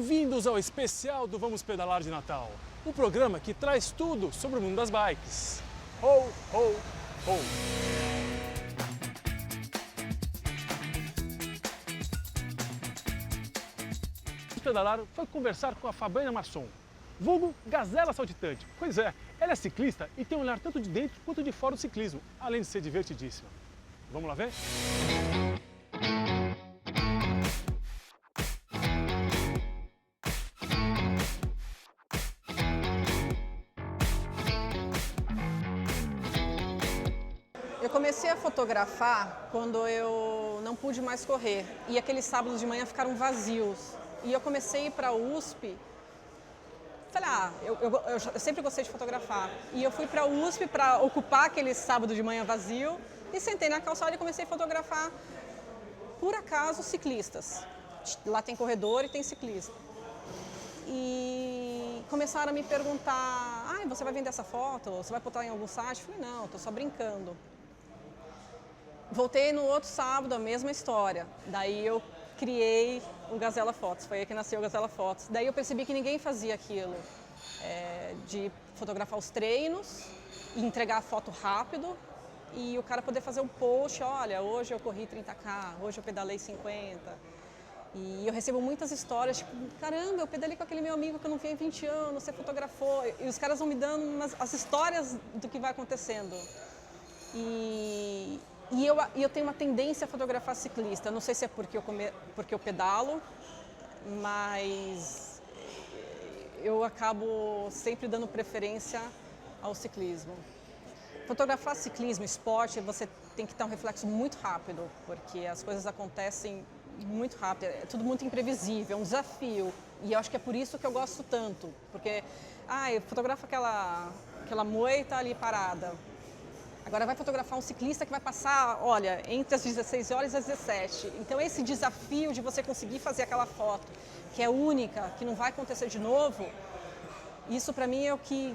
Bem-vindos ao especial do Vamos Pedalar de Natal, o programa que traz tudo sobre o mundo das bikes. Ho, ho, ho! O pedalar foi conversar com a Fabiana Masson, vulgo Gazela Saltitante. Pois é, ela é ciclista e tem um olhar tanto de dentro quanto de fora do ciclismo, além de ser divertidíssima. Vamos lá ver? Eu comecei a fotografar quando eu não pude mais correr e aqueles sábados de manhã ficaram vazios. E eu comecei a ir para a USP, falei, eu sempre gostei de fotografar. E eu fui para a USP para ocupar aquele sábado de manhã vazio e sentei na calçada e comecei a fotografar, por acaso, ciclistas. Lá tem corredor e tem ciclista. E começaram a me perguntar, você vai vender essa foto? Você vai botar em algum site? Eu falei, não, estou só brincando. Voltei no outro sábado, a mesma história. Daí eu criei o Gazela Fotos, foi aí que nasceu o Gazela Fotos. Daí eu percebi que ninguém fazia aquilo, de fotografar os treinos e entregar a foto rápido e o cara poder fazer um post, olha, hoje eu corri 30km, hoje eu pedalei 50. E eu recebo muitas histórias, tipo, caramba, eu pedalei com aquele meu amigo que eu não via em 20 anos, você fotografou. E os caras vão me dando as histórias do que vai acontecendo. E eu tenho uma tendência a fotografar ciclista. Não sei se é porque eu pedalo, mas eu acabo sempre dando preferência ao ciclismo. Fotografar ciclismo, esporte, você tem que ter um reflexo muito rápido, porque as coisas acontecem muito rápido, é tudo muito imprevisível, é um desafio. E eu acho que é por isso que eu gosto tanto, porque eu fotografo aquela moita ali parada. Agora vai fotografar um ciclista que vai passar, olha, entre as 16 horas e as 17. Então esse desafio de você conseguir fazer aquela foto, que é única, que não vai acontecer de novo, isso para mim é o que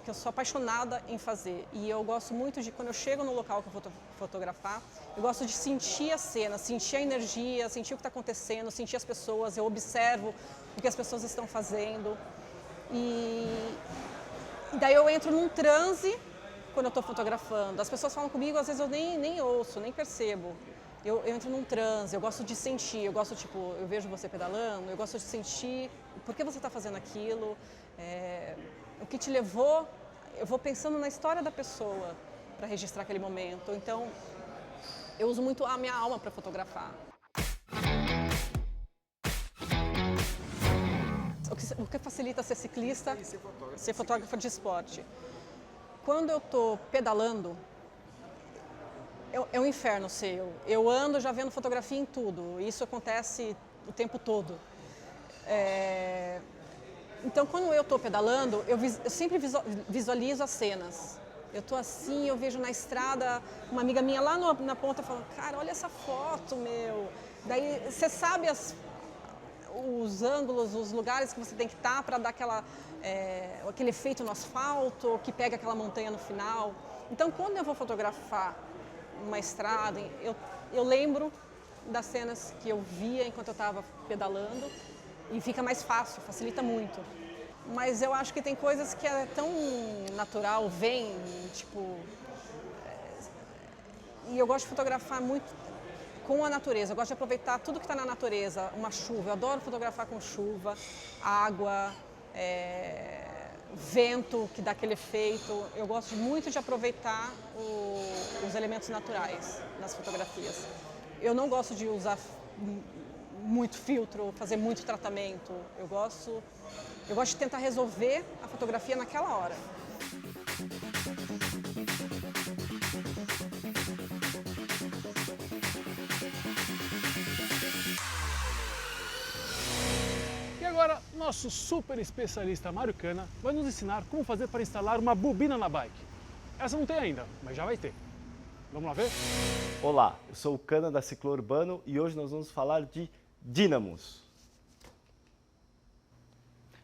eu sou apaixonada em fazer. E eu gosto muito de, quando eu chego no local que eu vou fotografar, eu gosto de sentir a cena, sentir a energia, sentir o que está acontecendo, sentir as pessoas, eu observo o que as pessoas estão fazendo. E daí eu entro num transe quando eu estou fotografando. As pessoas falam comigo, às vezes eu nem ouço, nem percebo. Eu entro num transe, eu gosto de sentir, eu vejo você pedalando, eu gosto de sentir por que você está fazendo aquilo, o que te levou, eu vou pensando na história da pessoa para registrar aquele momento. Então, eu uso muito a minha alma para fotografar. O que facilita ser ciclista, ser fotógrafo de esporte. Quando eu estou pedalando, é um inferno ser eu. Eu ando já vendo fotografia em tudo. Isso acontece o tempo todo. Então, quando eu estou pedalando, eu sempre visualizo as cenas. Eu estou assim, eu vejo na estrada uma amiga minha lá na ponta falando, cara, olha essa foto, meu. Daí você sabe os ângulos, os lugares que você tem que estar para dar aquele efeito no asfalto, que pega aquela montanha no final. Então, quando eu vou fotografar uma estrada, eu lembro das cenas que eu via enquanto eu estava pedalando e fica mais fácil, facilita muito. Mas eu acho que tem coisas que é tão natural, e eu gosto de fotografar muito com a natureza, eu gosto de aproveitar tudo que está na natureza, uma chuva, eu adoro fotografar com chuva, água, vento que dá aquele efeito. Eu gosto muito de aproveitar os elementos naturais nas fotografias. Eu não gosto de usar muito filtro, fazer muito tratamento. Eu gosto de tentar resolver a fotografia naquela hora. E agora, nosso super especialista Mário Cana vai nos ensinar como fazer para instalar uma bobina na bike. Essa não tem ainda, mas já vai ter. Vamos lá ver? Olá, eu sou o Cana da Ciclo Urbano e hoje nós vamos falar de dínamos.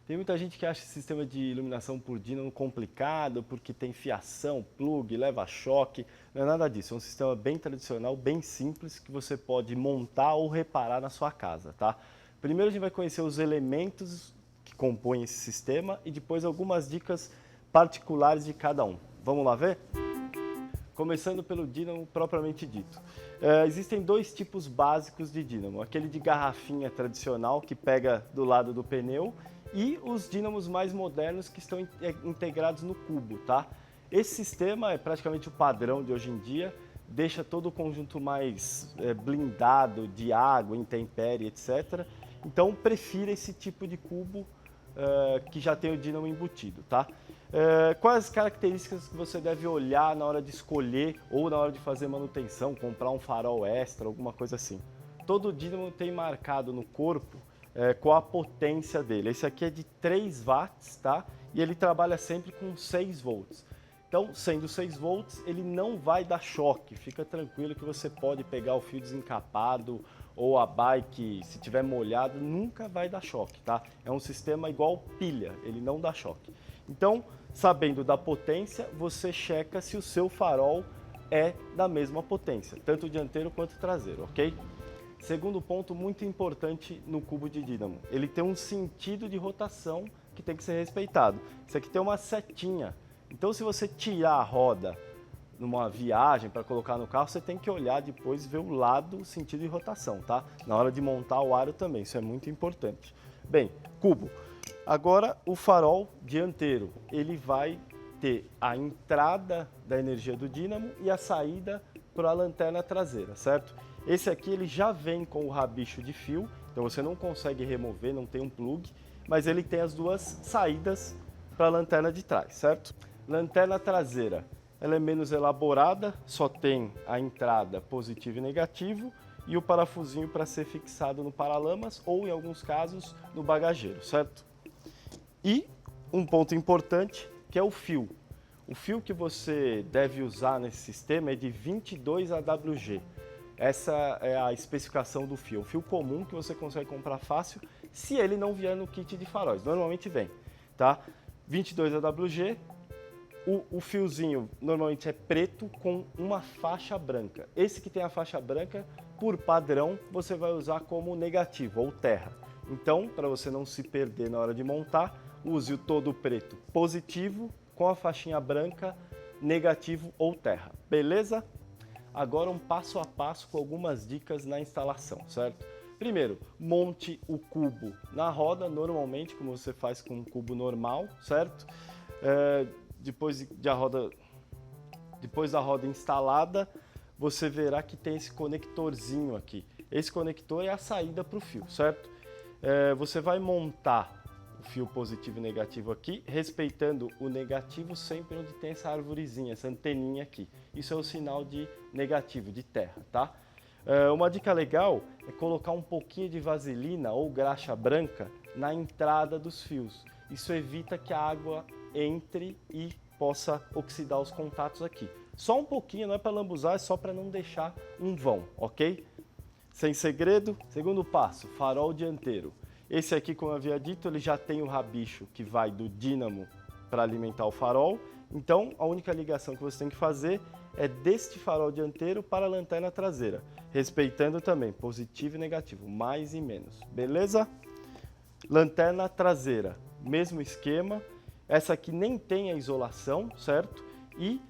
Tem muita gente que acha esse sistema de iluminação por dínamo complicado porque tem fiação, plug, leva-choque. Não é nada disso, é um sistema bem tradicional, bem simples que você pode montar ou reparar na sua casa, tá? Primeiro a gente vai conhecer os elementos que compõem esse sistema e depois algumas dicas particulares de cada um. Vamos lá ver? Começando pelo dínamo propriamente dito. Existem dois tipos básicos de dínamo, aquele de garrafinha tradicional que pega do lado do pneu e os dínamos mais modernos que estão integrados no cubo, tá? Esse sistema é praticamente o padrão de hoje em dia, deixa todo o conjunto mais blindado de água, intempérie, etc. Então prefira esse tipo de cubo que já tem o dínamo embutido, tá? Quais as características que você deve olhar na hora de escolher ou na hora de fazer manutenção, comprar um farol extra, alguma coisa assim? Todo dínamo tem marcado no corpo qual a potência dele. Esse aqui é de 3 watts, tá? E ele trabalha sempre com 6 volts. Então, sendo 6 volts, ele não vai dar choque. Fica tranquilo que você pode pegar o fio desencapado ou a bike, se tiver molhado, nunca vai dar choque, tá? É um sistema igual pilha, ele não dá choque. Então, sabendo da potência, você checa se o seu farol é da mesma potência, tanto o dianteiro quanto o traseiro, ok? Segundo ponto muito importante no cubo de dínamo, ele tem um sentido de rotação que tem que ser respeitado. Isso aqui tem uma setinha, então se você tirar a roda numa viagem para colocar no carro, você tem que olhar depois e ver o lado, o sentido de rotação, tá? Na hora de montar o aro também, isso é muito importante. Bem, cubo. Agora o farol dianteiro, ele vai ter a entrada da energia do dínamo e a saída para a lanterna traseira, certo? Esse aqui ele já vem com o rabicho de fio, então você não consegue remover, não tem um plug, mas ele tem as duas saídas para a lanterna de trás, certo? Lanterna traseira, ela é menos elaborada, só tem a entrada positivo e negativo e o parafusinho para ser fixado no paralamas ou, em alguns casos, no bagageiro, certo? E um ponto importante, que é o fio. O fio que você deve usar nesse sistema é de 22 AWG. Essa é a especificação do fio. O fio comum que você consegue comprar fácil, se ele não vier no kit de faróis. Normalmente vem, tá? 22 AWG. O fiozinho normalmente é preto com uma faixa branca. Esse que tem a faixa branca, por padrão, você vai usar como negativo ou terra. Então, para você não se perder na hora de montar, use o todo preto positivo com a faixinha branca negativo ou terra. Beleza? Agora um passo a passo com algumas dicas na instalação, certo? Primeiro, monte o cubo na roda, normalmente, como você faz com um cubo normal, certo? Depois da roda instalada, você verá que tem esse conectorzinho aqui. Esse conector é a saída para o fio, certo? Você vai montar o fio positivo e negativo aqui, respeitando o negativo sempre onde tem essa arvorezinha, essa anteninha aqui. Isso é o sinal de negativo, de terra, tá? Uma dica legal é colocar um pouquinho de vaselina ou graxa branca na entrada dos fios. Isso evita que a água entre e possa oxidar os contatos aqui. Só um pouquinho, não é para lambuzar, é só para não deixar um vão, ok? Sem segredo. Segundo passo, farol dianteiro. Esse aqui, como eu havia dito, ele já tem o rabicho que vai do dínamo para alimentar o farol. Então, a única ligação que você tem que fazer é deste farol dianteiro para a lanterna traseira, respeitando também positivo e negativo, mais e menos, beleza? Lanterna traseira, mesmo esquema. Essa aqui nem tem a isolação, certo? E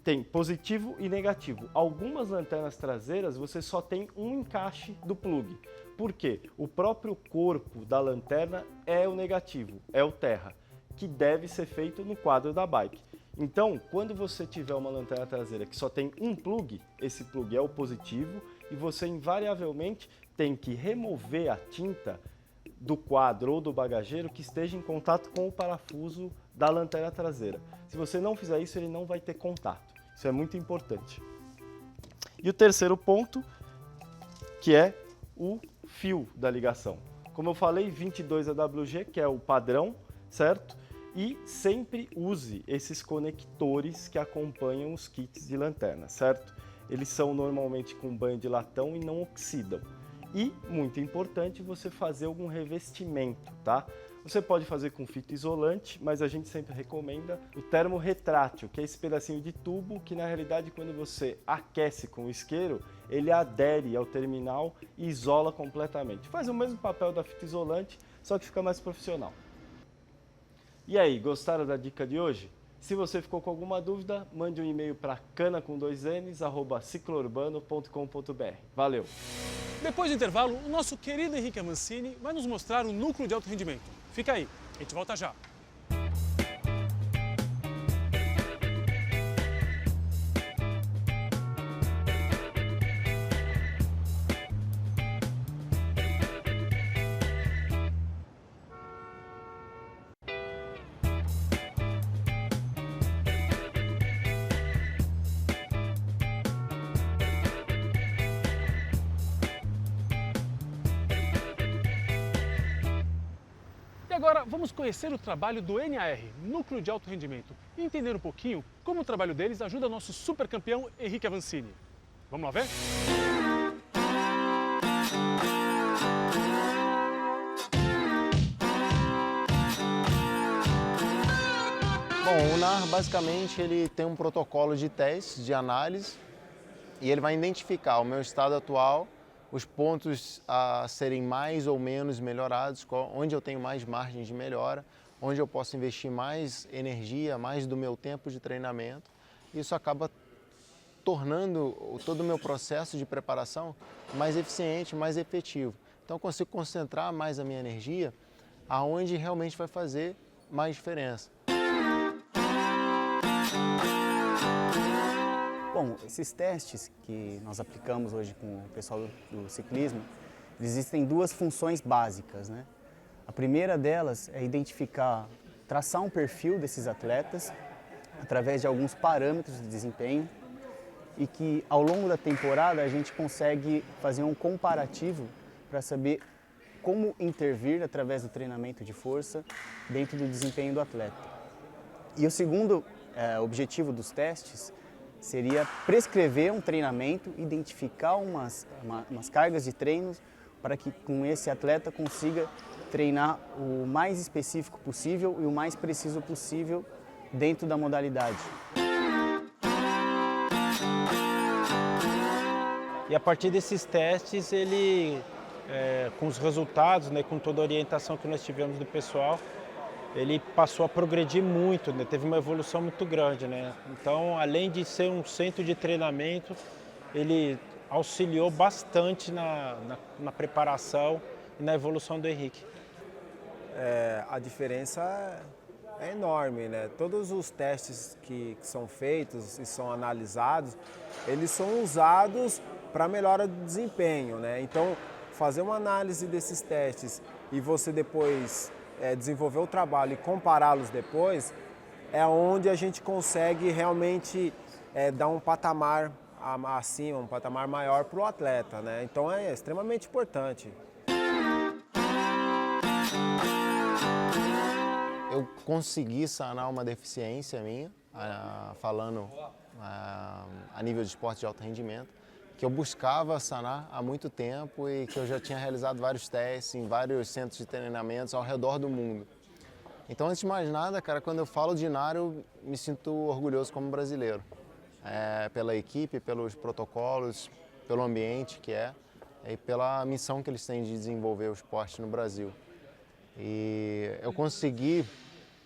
tem positivo e negativo. Algumas lanternas traseiras você só tem um encaixe do plug. Por quê? O próprio corpo da lanterna é o negativo, é o terra, que deve ser feito no quadro da bike. Então, quando você tiver uma lanterna traseira que só tem um plug, esse plug é o positivo e você invariavelmente tem que remover a tinta do quadro ou do bagageiro que esteja em contato com o parafuso da lanterna traseira. Se você não fizer isso, ele não vai ter contato. Isso é muito importante. E o terceiro ponto, que é o fio da ligação. Como eu falei, 22 AWG, que é o padrão, certo? E sempre use esses conectores que acompanham os kits de lanterna, certo? Eles são normalmente com banho de latão e não oxidam. E, muito importante, você fazer algum revestimento, tá? Você pode fazer com fita isolante, mas a gente sempre recomenda o termo retrátil, que é esse pedacinho de tubo que na realidade quando você aquece com o isqueiro, ele adere ao terminal e isola completamente. Faz o mesmo papel da fita isolante, só que fica mais profissional. E aí, gostaram da dica de hoje? Se você ficou com alguma dúvida, mande um e-mail para cana@ciclourbano.com.br. Valeu! Depois do intervalo, o nosso querido Henrique Amancini vai nos mostrar o núcleo de alto rendimento. Fica aí, a gente volta já. E agora vamos conhecer o trabalho do NAR, Núcleo de Alto Rendimento, e entender um pouquinho como o trabalho deles ajuda nosso super campeão Henrique Avancini. Vamos lá ver? Bom, o NAR basicamente ele tem um protocolo de teste, de análise, e ele vai identificar o meu estado atual, os pontos a serem mais ou menos melhorados, onde eu tenho mais margem de melhora, onde eu posso investir mais energia, mais do meu tempo de treinamento. Isso acaba tornando todo o meu processo de preparação mais eficiente, mais efetivo. Então eu consigo concentrar mais a minha energia aonde realmente vai fazer mais diferença. Bom, esses testes que nós aplicamos hoje com o pessoal do ciclismo, existem duas funções básicas, né? A primeira delas é identificar, traçar um perfil desses atletas através de alguns parâmetros de desempenho e que ao longo da temporada a gente consegue fazer um comparativo para saber como intervir através do treinamento de força dentro do desempenho do atleta. E o segundo objetivo dos testes seria prescrever um treinamento, identificar umas cargas de treinos para que com esse atleta consiga treinar o mais específico possível e o mais preciso possível dentro da modalidade. E a partir desses testes, ele, com os resultados, né, com toda a orientação que nós tivemos do pessoal, ele passou a progredir muito, né? Teve uma evolução muito grande, né? Então, além de ser um centro de treinamento, ele auxiliou bastante na preparação e na evolução do Henrique. A diferença é enorme, né? Todos os testes que são feitos e são analisados, eles são usados para melhora do desempenho, né? Então, fazer uma análise desses testes e você depois desenvolver o trabalho e compará-los depois, é onde a gente consegue realmente dar um patamar acima, um patamar maior para o atleta, né? Então é extremamente importante. Eu consegui sanar uma deficiência minha, falando a nível de esporte de alto rendimento, que eu buscava sanar há muito tempo e que eu já tinha realizado vários testes em vários centros de treinamentos ao redor do mundo. Então, antes de mais nada, cara, quando eu falo de NAR, eu me sinto orgulhoso como brasileiro. Pela equipe, pelos protocolos, pelo ambiente que e pela missão que eles têm de desenvolver o esporte no Brasil. E eu consegui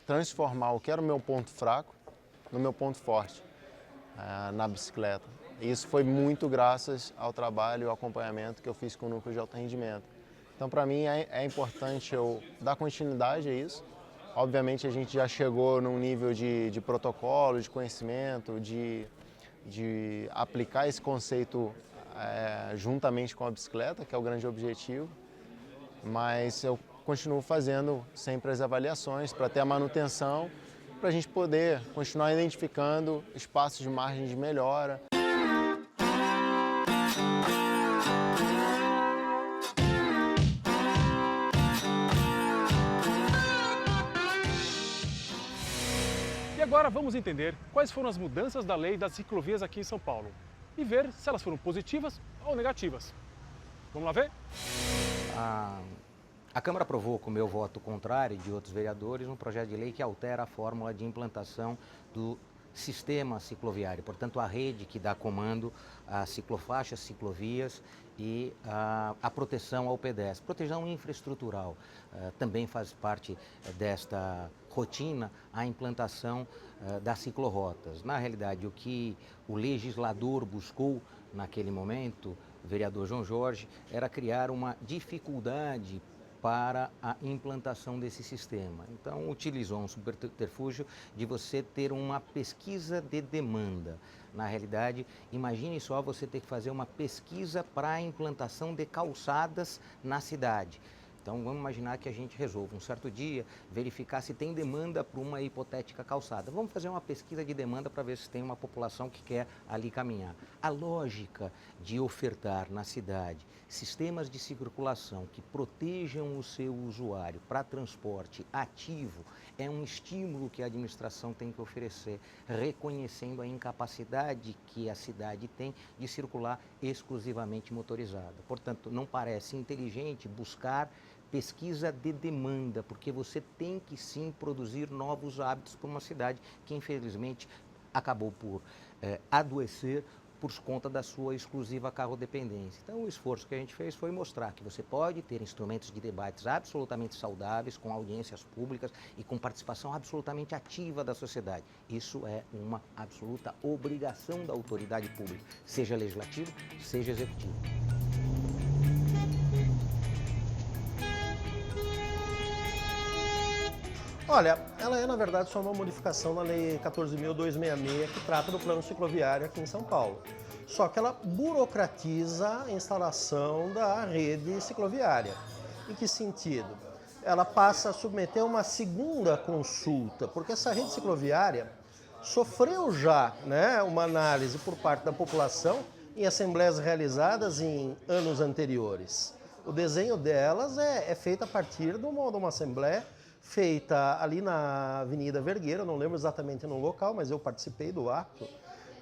transformar o que era o meu ponto fraco no meu ponto forte na bicicleta. E isso foi muito graças ao trabalho e ao acompanhamento que eu fiz com o Núcleo de Alto Rendimento. Então, para mim, é importante eu dar continuidade a isso. Obviamente, a gente já chegou num nível de protocolo, de conhecimento, de aplicar esse conceito juntamente com a bicicleta, que é o grande objetivo. Mas eu continuo fazendo sempre as avaliações para ter a manutenção, para a gente poder continuar identificando espaços de margem de melhora. E agora vamos entender quais foram as mudanças da lei das ciclovias aqui em São Paulo e ver se elas foram positivas ou negativas. Vamos lá ver? A Câmara aprovou, com meu voto contrário e de outros vereadores, um projeto de lei que altera a fórmula de implantação do sistema cicloviário, portanto a rede que dá comando às ciclofaixas, ciclovias e a proteção ao pedestre. Proteção infraestrutural também faz parte desta rotina a implantação das ciclorotas. Na realidade, o que o legislador buscou naquele momento, o vereador João Jorge, era criar uma dificuldade para a implantação desse sistema. Então, utilizou um subterfúgio de você ter uma pesquisa de demanda. Na realidade, imagine só você ter que fazer uma pesquisa para a implantação de calçadas na cidade. Então, vamos imaginar que a gente resolva um certo dia verificar se tem demanda para uma hipotética calçada. Vamos fazer uma pesquisa de demanda para ver se tem uma população que quer ali caminhar. A lógica de ofertar na cidade sistemas de circulação que protejam o seu usuário para transporte ativo é um estímulo que a administração tem que oferecer, reconhecendo a incapacidade que a cidade tem de circular exclusivamente motorizada. Portanto, não parece inteligente buscar pesquisa de demanda, porque você tem que sim produzir novos hábitos para uma cidade que infelizmente acabou por adoecer por conta da sua exclusiva carrodependência. Então, o esforço que a gente fez foi mostrar que você pode ter instrumentos de debates absolutamente saudáveis, com audiências públicas e com participação absolutamente ativa da sociedade. Isso é uma absoluta obrigação da autoridade pública, seja legislativa, seja executiva. Olha, ela é, na verdade, só uma modificação na Lei 14.266, que trata do plano cicloviário aqui em São Paulo. Só que ela burocratiza a instalação da rede cicloviária. Em que sentido? Ela passa a submeter uma segunda consulta, porque essa rede cicloviária sofreu já, né, uma análise por parte da população em assembleias realizadas em anos anteriores. O desenho delas é feito a partir de uma assembleia feita ali na Avenida Vergueira, não lembro exatamente no local, mas eu participei do ato,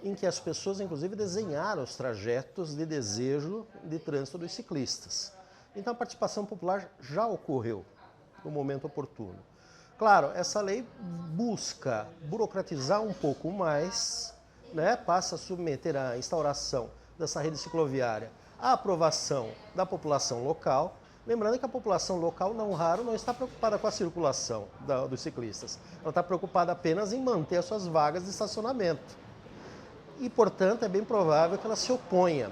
em que as pessoas, inclusive, desenharam os trajetos de desejo de trânsito dos ciclistas. Então, a participação popular já ocorreu no momento oportuno. Claro, essa lei busca burocratizar um pouco mais, né? Passa a submeter a instauração dessa rede cicloviária à aprovação da população local. Lembrando que a população local, não raro, não está preocupada com a circulação dos ciclistas. Ela está preocupada apenas em manter as suas vagas de estacionamento. E, portanto, é bem provável que ela se oponha.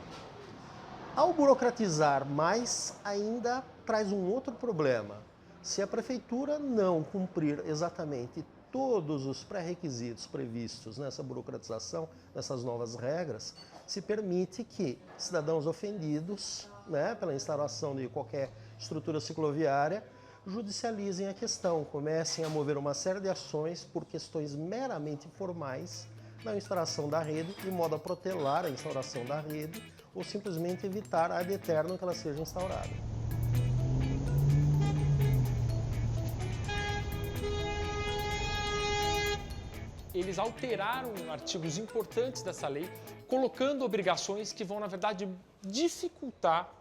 Ao burocratizar mais, ainda traz um outro problema. Se a prefeitura não cumprir exatamente todos os pré-requisitos previstos nessa burocratização, nessas novas regras, se permite que cidadãos ofendidos, né, pela instalação de qualquer estrutura cicloviária, judicializem a questão, comecem a mover uma série de ações por questões meramente formais na instalação da rede, de modo a protelar a instauração da rede ou simplesmente evitar ad eterno que ela seja instaurada. Eles alteraram artigos importantes dessa lei, colocando obrigações que vão, na verdade, dificultar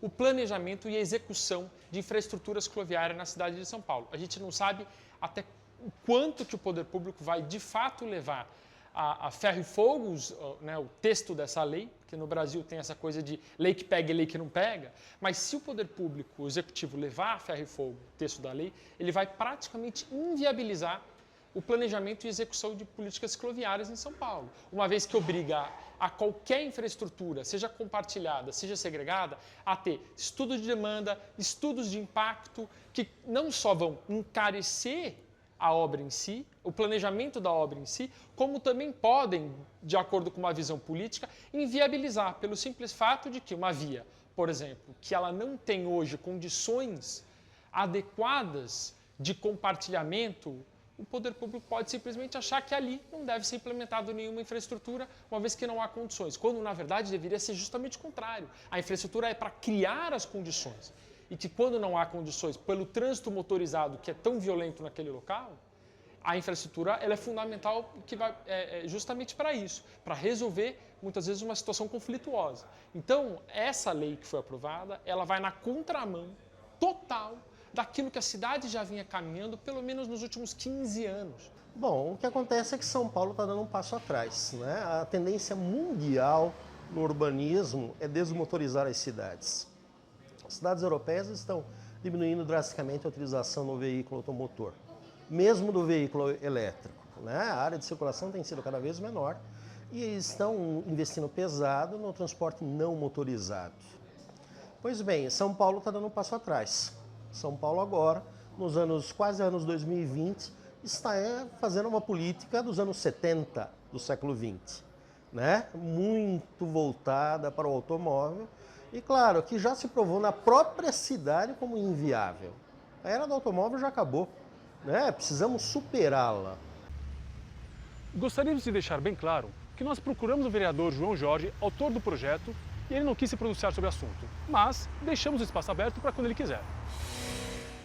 o planejamento e a execução de infraestrutura cicloviária na cidade de São Paulo. A gente não sabe até o quanto que o poder público vai, de fato, levar a ferro e fogo, né, o texto dessa lei, que no Brasil tem essa coisa de lei que pega e lei que não pega, mas se o poder público, o executivo, levar a ferro e fogo o texto da lei, ele vai praticamente inviabilizar o planejamento e execução de políticas cicloviárias em São Paulo, uma vez que obriga a qualquer infraestrutura, seja compartilhada, seja segregada, a ter estudos de demanda, estudos de impacto, que não só vão encarecer a obra em si, o planejamento da obra em si, como também podem, de acordo com uma visão política, inviabilizar pelo simples fato de que uma via, por exemplo, que ela não tem hoje condições adequadas de compartilhamento, o poder público pode simplesmente achar que ali não deve ser implementado nenhuma infraestrutura, uma vez que não há condições, quando na verdade deveria ser justamente o contrário. A infraestrutura é para criar as condições, e que quando não há condições, pelo trânsito motorizado que é tão violento naquele local, a infraestrutura ela é fundamental que vai, justamente para isso, para resolver muitas vezes uma situação conflituosa. Então, essa lei que foi aprovada, ela vai na contramão total daquilo que a cidade já vinha caminhando, pelo menos nos últimos 15 anos? Bom, o que acontece é que São Paulo está dando um passo atrás, né? A tendência mundial no urbanismo é desmotorizar as cidades. As cidades europeias estão diminuindo drasticamente a utilização do veículo automotor, mesmo do veículo elétrico, né? A área de circulação tem sido cada vez menor e estão investindo pesado no transporte não motorizado. Pois bem, São Paulo está dando um passo atrás. São Paulo agora, quase anos 2020, está fazendo uma política dos anos 70 do século 20, né? Muito voltada para o automóvel e, claro, que já se provou na própria cidade como inviável. A era do automóvel já acabou, né? Precisamos superá-la. Gostaríamos de deixar bem claro que nós procuramos o vereador João Jorge, autor do projeto, e ele não quis se pronunciar sobre o assunto, mas deixamos o espaço aberto para quando ele quiser.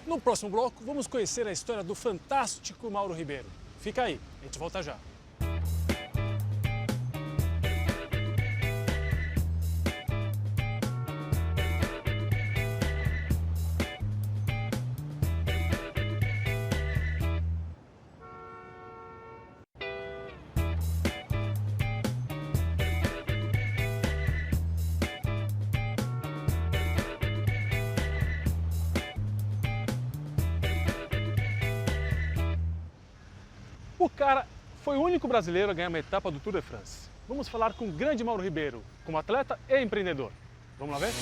No próximo bloco, vamos conhecer a história do fantástico Mauro Ribeiro. Fica aí, a gente volta já. O cara foi o único brasileiro a ganhar uma etapa do Tour de France. Vamos falar com o grande Mauro Ribeiro, como atleta e empreendedor. Vamos lá ver?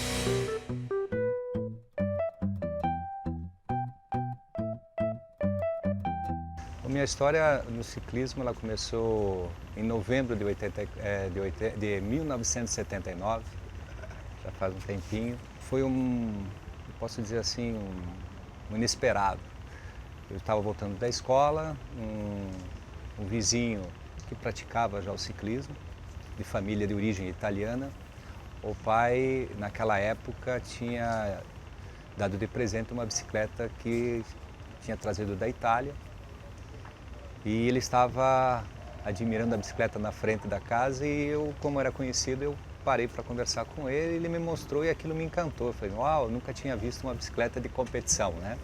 A minha história no ciclismo ela começou em novembro de 1979, já faz um tempinho. Foi posso dizer assim, um inesperado. Eu estava voltando da escola, um vizinho que praticava já o ciclismo, de família de origem italiana. O pai, naquela época, tinha dado de presente uma bicicleta que tinha trazido da Itália. E ele estava admirando a bicicleta na frente da casa e eu, como era conhecido, eu parei para conversar com ele, ele me mostrou e aquilo me encantou. Eu falei, uau, eu nunca tinha visto uma bicicleta de competição, né?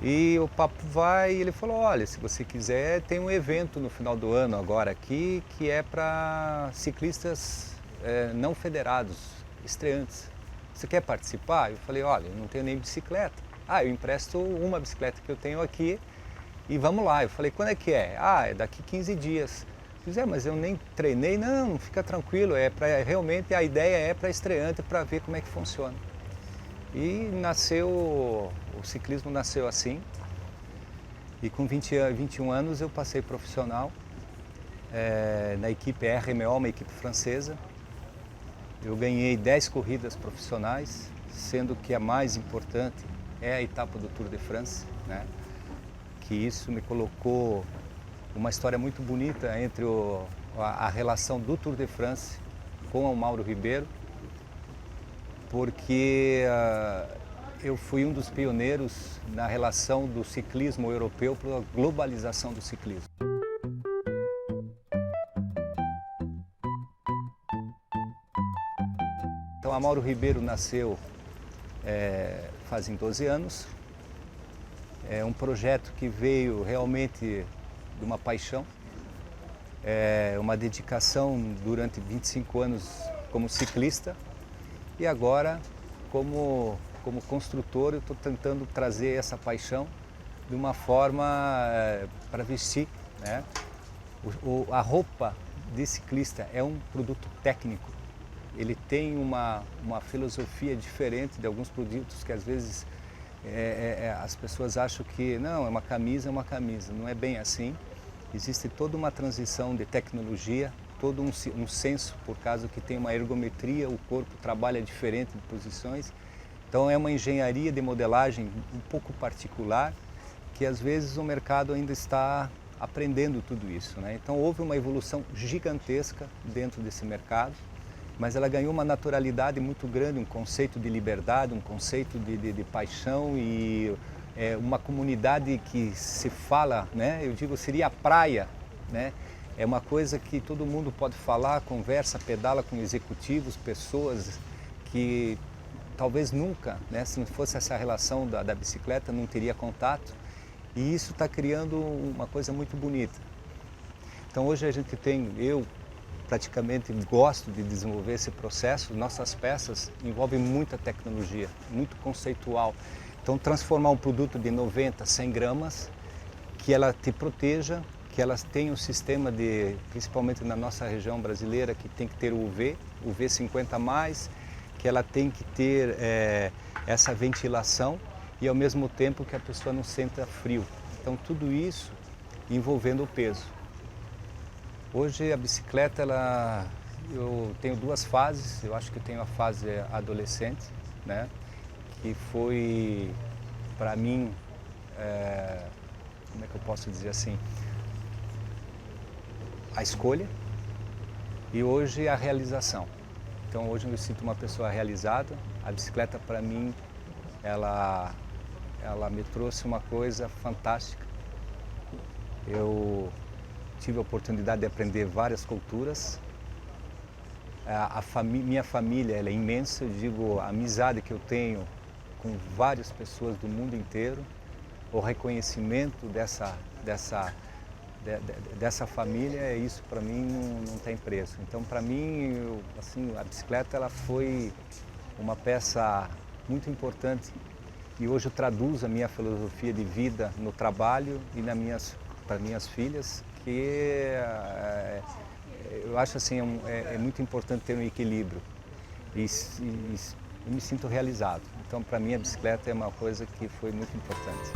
E o papo vai e ele falou, olha, se você quiser, tem um evento no final do ano agora aqui, que é para ciclistas não federados, estreantes. Você quer participar? Eu falei, olha, eu não tenho nem bicicleta. Eu empresto uma bicicleta que eu tenho aqui e vamos lá. Eu falei, quando é que é? É daqui 15 dias. Eu disse, mas eu nem treinei. Não, fica tranquilo, realmente a ideia é para estreante, para ver como é que funciona. E o ciclismo nasceu assim. E com 21 anos eu passei profissional na equipe RMO, uma equipe francesa. Eu ganhei 10 corridas profissionais, sendo que a mais importante é a etapa do Tour de France, né? Que isso me colocou uma história muito bonita entre a relação do Tour de France com o Mauro Ribeiro, porque eu fui um dos pioneiros na relação do ciclismo europeu para a globalização do ciclismo. Então, a Mauro Ribeiro nasceu fazem 12 anos. É um projeto que veio realmente de uma paixão, uma dedicação durante 25 anos como ciclista e agora como construtor eu estou tentando trazer essa paixão de uma forma para vestir, né? A roupa de ciclista é um produto técnico, ele tem uma filosofia diferente de alguns produtos que às vezes as pessoas acham que não, é uma camisa, não é bem assim. Existe toda uma transição de tecnologia, todo um senso, por causa que tem uma ergometria, o corpo trabalha diferente de posições. Então é uma engenharia de modelagem um pouco particular, que às vezes o mercado ainda está aprendendo tudo isso, né? Então houve uma evolução gigantesca dentro desse mercado, mas ela ganhou uma naturalidade muito grande, um conceito de liberdade, um conceito de paixão e uma comunidade que se fala, né? Eu digo, seria a praia, né? É uma coisa que todo mundo pode falar, conversa, pedala com executivos, pessoas que talvez nunca, né, se não fosse essa relação da bicicleta, não teria contato. E isso está criando uma coisa muito bonita. Então hoje a gente tem, eu praticamente gosto de desenvolver esse processo. Nossas peças envolvem muita tecnologia, muito conceitual. Então transformar um produto de 90, 100 gramas, que ela te proteja, que elas tenham um sistema de, principalmente na nossa região brasileira, que tem que ter o UV 50+, que ela tem que ter essa ventilação e ao mesmo tempo que a pessoa não sinta frio. Então tudo isso envolvendo o peso. Hoje a bicicleta, eu tenho duas fases. Eu acho que eu tenho a fase adolescente, né, que foi para mim, como é que eu posso dizer assim, a escolha, e hoje a realização. Então hoje eu me sinto uma pessoa realizada. A bicicleta para mim, ela me trouxe uma coisa fantástica. Eu tive a oportunidade de aprender várias culturas. Minha família ela é imensa, eu digo, a amizade que eu tenho com várias pessoas do mundo inteiro, o reconhecimento dessa família, isso para mim não tem preço. Então para mim, assim, a bicicleta ela foi uma peça muito importante e hoje eu traduzo a minha filosofia de vida no trabalho e para minhas filhas, que eu acho assim, é muito importante ter um equilíbrio e me sinto realizado. Então para mim a bicicleta é uma coisa que foi muito importante.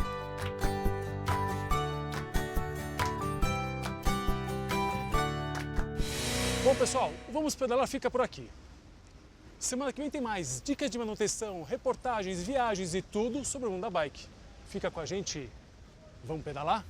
Bom, pessoal, o Vamos Pedalar fica por aqui. Semana que vem tem mais dicas de manutenção, reportagens, viagens e tudo sobre o mundo da bike. Fica com a gente, vamos pedalar?